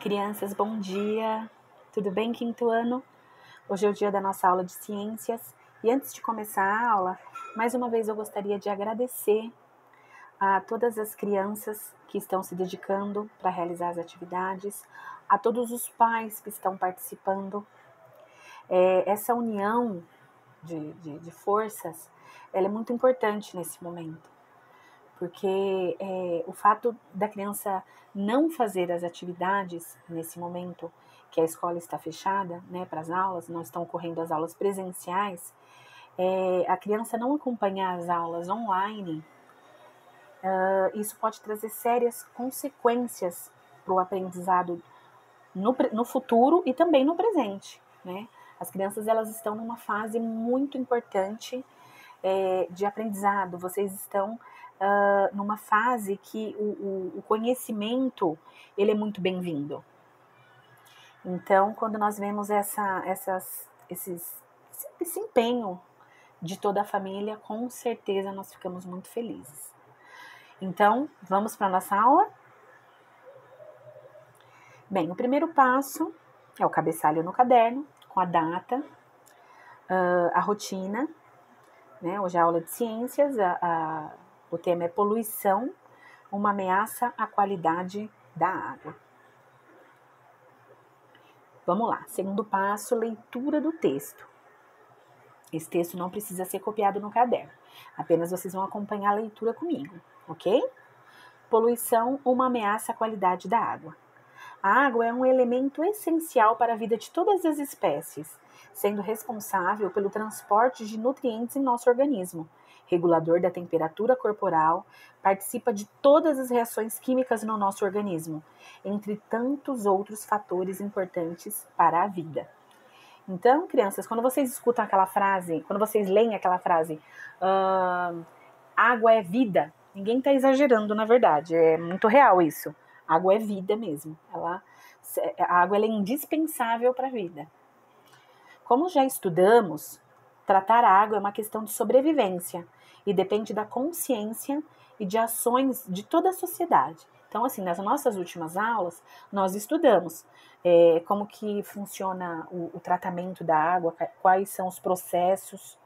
Crianças, bom dia! Tudo bem, quinto ano? Hoje é o dia da nossa aula de ciências e antes de começar a aula, mais uma vez eu gostaria de agradecer a todas as crianças que estão se dedicando para realizar as atividades, a todos os pais que estão participando. Essa união de forças, ela é muito importante nesse momento, porque o fato da criança não fazer as atividades nesse momento que a escola está fechada, né, para as aulas, não estão ocorrendo as aulas presenciais, a criança não acompanhar as aulas online, isso pode trazer sérias consequências para o aprendizado no futuro e também no presente, né? As crianças, elas estão numa fase muito importante de aprendizado. Vocês estão numa fase que o conhecimento, ele é muito bem-vindo. Então, quando nós vemos esse empenho de toda a família, com certeza nós ficamos muito felizes. Então, vamos para a nossa aula? Bem, o primeiro passo é o cabeçalho no caderno, com a data, a rotina, né? Hoje é a aula de ciências, o tema é poluição, uma ameaça à qualidade da água. Vamos lá, segundo passo, leitura do texto. Esse texto não precisa ser copiado no caderno, apenas vocês vão acompanhar a leitura comigo, ok? Poluição, uma ameaça à qualidade da água. A água é um elemento essencial para a vida de todas as espécies, sendo responsável pelo transporte de nutrientes em nosso organismo, regulador da temperatura corporal, participa de todas as reações químicas no nosso organismo, entre tantos outros fatores importantes para a vida. Então, crianças, quando vocês escutam aquela frase, quando vocês leem aquela frase, água é vida, ninguém está exagerando, na verdade, é muito real isso. Água é vida mesmo, a água ela é indispensável para a vida. Como já estudamos, tratar a água é uma questão de sobrevivência e depende da consciência e de ações de toda a sociedade. Então, assim, nas nossas últimas aulas, nós estudamos como que funciona o tratamento da água, quais são os processos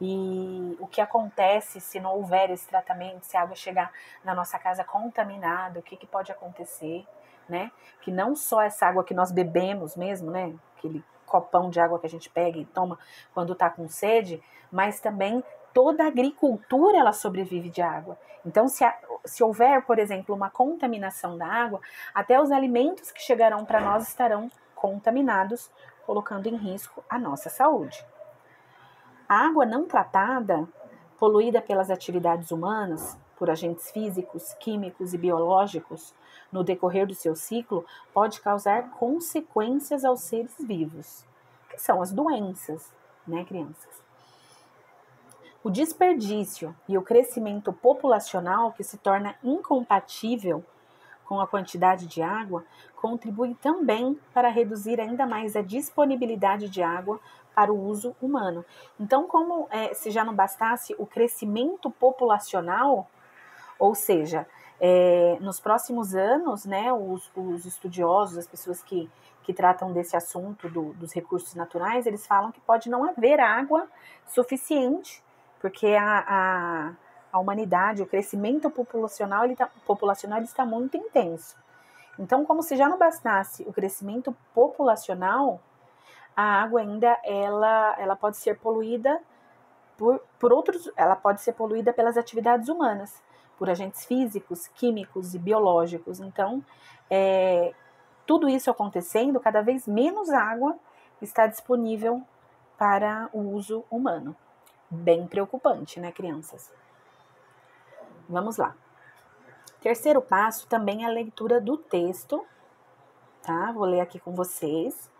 e o que acontece se não houver esse tratamento, se a água chegar na nossa casa contaminada, o que pode acontecer, né? Que não só essa água que nós bebemos mesmo, né? Aquele copão de água que a gente pega e toma quando está com sede, mas também toda a agricultura ela sobrevive de água. Então, se houver, por exemplo, uma contaminação da água, até os alimentos que chegarão para nós estarão contaminados, colocando em risco a nossa saúde. A água não tratada, poluída pelas atividades humanas, por agentes físicos, químicos e biológicos, no decorrer do seu ciclo, pode causar consequências aos seres vivos, que são as doenças, né, crianças? O desperdício e o crescimento populacional, que se torna incompatível com a quantidade de água, contribui também para reduzir ainda mais a disponibilidade de água para o uso humano. Então, como se já não bastasse o crescimento populacional, ou seja, nos próximos anos, né, os estudiosos, as pessoas que tratam desse assunto dos recursos naturais, eles falam que pode não haver água suficiente, porque a humanidade, o crescimento populacional, ele está muito intenso. Então, como se já não bastasse o crescimento populacional, a água ainda ela pode ser poluída por outros, ela pode ser poluída pelas atividades humanas, por agentes físicos, químicos e biológicos. Então, tudo isso acontecendo, cada vez menos água está disponível para o uso humano. Bem preocupante, né, crianças? Vamos lá. Terceiro passo também é a leitura do texto, tá? Vou ler aqui com vocês.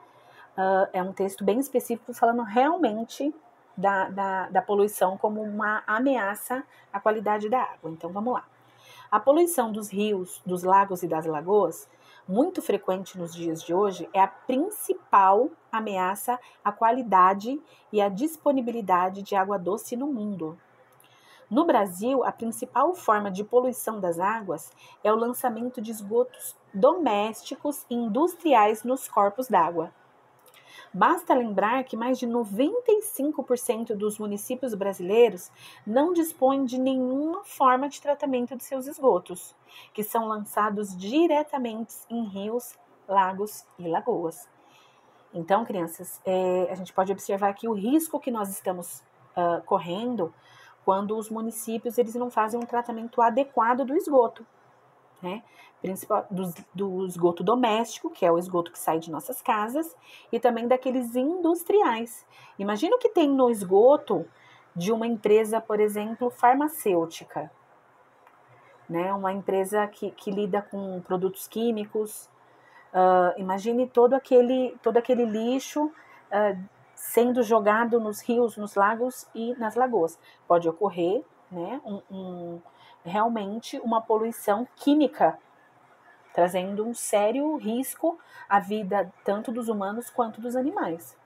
É um texto bem específico falando realmente da poluição como uma ameaça à qualidade da água. Então, vamos lá. A poluição dos rios, dos lagos e das lagoas, muito frequente nos dias de hoje, é a principal ameaça à qualidade e à disponibilidade de água doce no mundo. No Brasil, a principal forma de poluição das águas é o lançamento de esgotos domésticos e industriais nos corpos d'água. Basta lembrar que mais de 95% dos municípios brasileiros não dispõem de nenhuma forma de tratamento de seus esgotos, que são lançados diretamente em rios, lagos e lagoas. Então, crianças, a gente pode observar aqui o risco que nós estamos correndo quando os municípios eles não fazem um tratamento adequado do esgoto, né? Principal do esgoto doméstico, que é o esgoto que sai de nossas casas, e também daqueles industriais. Imagina o que tem no esgoto de uma empresa, por exemplo, farmacêutica, né? Uma empresa que lida com produtos químicos. Imagine todo aquele lixo sendo jogado nos rios, nos lagos e nas lagoas. Pode ocorrer, né, realmente uma poluição química, trazendo um sério risco à vida tanto dos humanos quanto dos animais.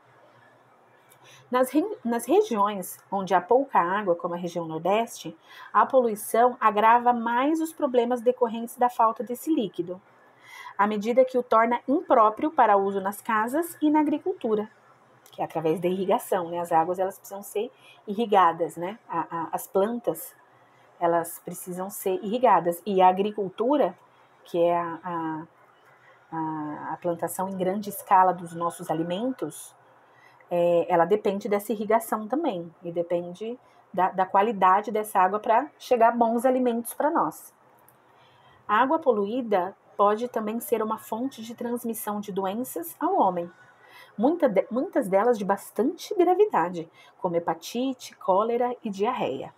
Nas regiões onde há pouca água, como a região Nordeste, a poluição agrava mais os problemas decorrentes da falta desse líquido, à medida que o torna impróprio para uso nas casas e na agricultura, que é através da irrigação, né? As águas elas precisam ser irrigadas, né? As plantas elas precisam ser irrigadas, e a agricultura, que é a plantação em grande escala dos nossos alimentos, ela depende dessa irrigação também, e depende da qualidade dessa água para chegar bons alimentos para nós. A água poluída pode também ser uma fonte de transmissão de doenças ao homem, muitas delas de bastante gravidade, como hepatite, cólera e diarreia.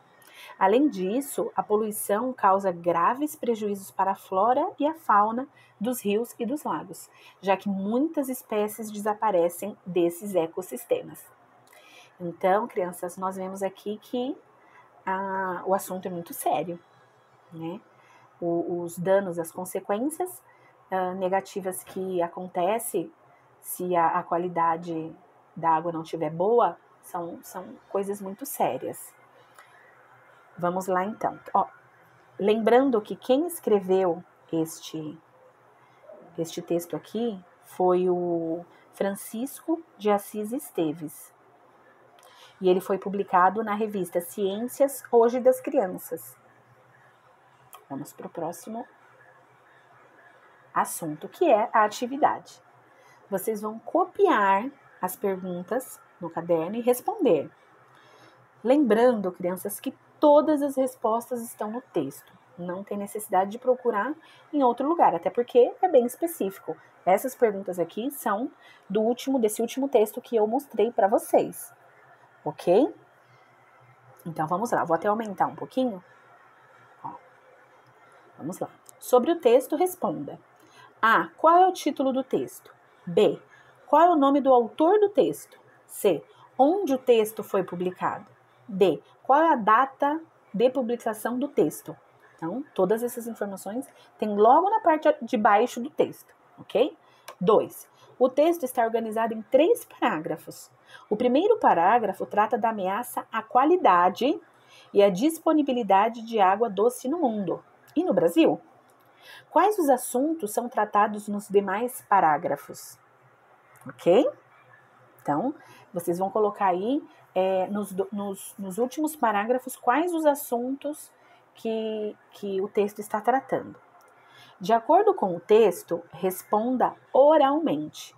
Além disso, a poluição causa graves prejuízos para a flora e a fauna dos rios e dos lagos, já que muitas espécies desaparecem desses ecossistemas. Então, crianças, nós vemos aqui que o assunto é muito sério, né? Os danos, as consequências negativas que acontecem se a qualidade da água não estiver boa, são coisas muito sérias. Vamos lá então. Lembrando que quem escreveu este texto aqui foi o Francisco de Assis Esteves. E ele foi publicado na revista Ciências Hoje das Crianças. Vamos para o próximo assunto, que é a atividade. Vocês vão copiar as perguntas no caderno e responder. Lembrando, crianças, que todas as respostas estão no texto. Não tem necessidade de procurar em outro lugar, até porque é bem específico. Essas perguntas aqui são desse último texto que eu mostrei para vocês. Ok? Então, vamos lá. Vou até aumentar um pouquinho. Vamos lá. Sobre o texto, responda. A. Qual é o título do texto? B. Qual é o nome do autor do texto? C. Onde o texto foi publicado? D. Qual é a data de publicação do texto? Então, todas essas informações tem logo na parte de baixo do texto, ok? 2. O texto está organizado em 3 parágrafos. O primeiro parágrafo trata da ameaça à qualidade e à disponibilidade de água doce no mundo e no Brasil. Quais os assuntos são tratados nos demais parágrafos? Ok? Então, vocês vão colocar aí nos últimos parágrafos quais os assuntos que o texto está tratando. De acordo com o texto, responda oralmente.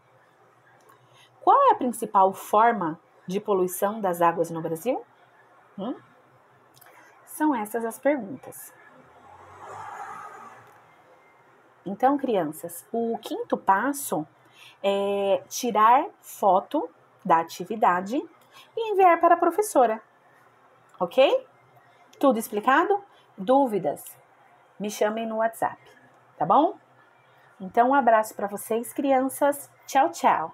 Qual é a principal forma de poluição das águas no Brasil? São essas as perguntas. Então, crianças, o 5º passo é tirar foto da atividade e enviar para a professora. Ok? Tudo explicado? Dúvidas? Me chamem no WhatsApp, tá bom? Então, um abraço para vocês, crianças. Tchau, tchau!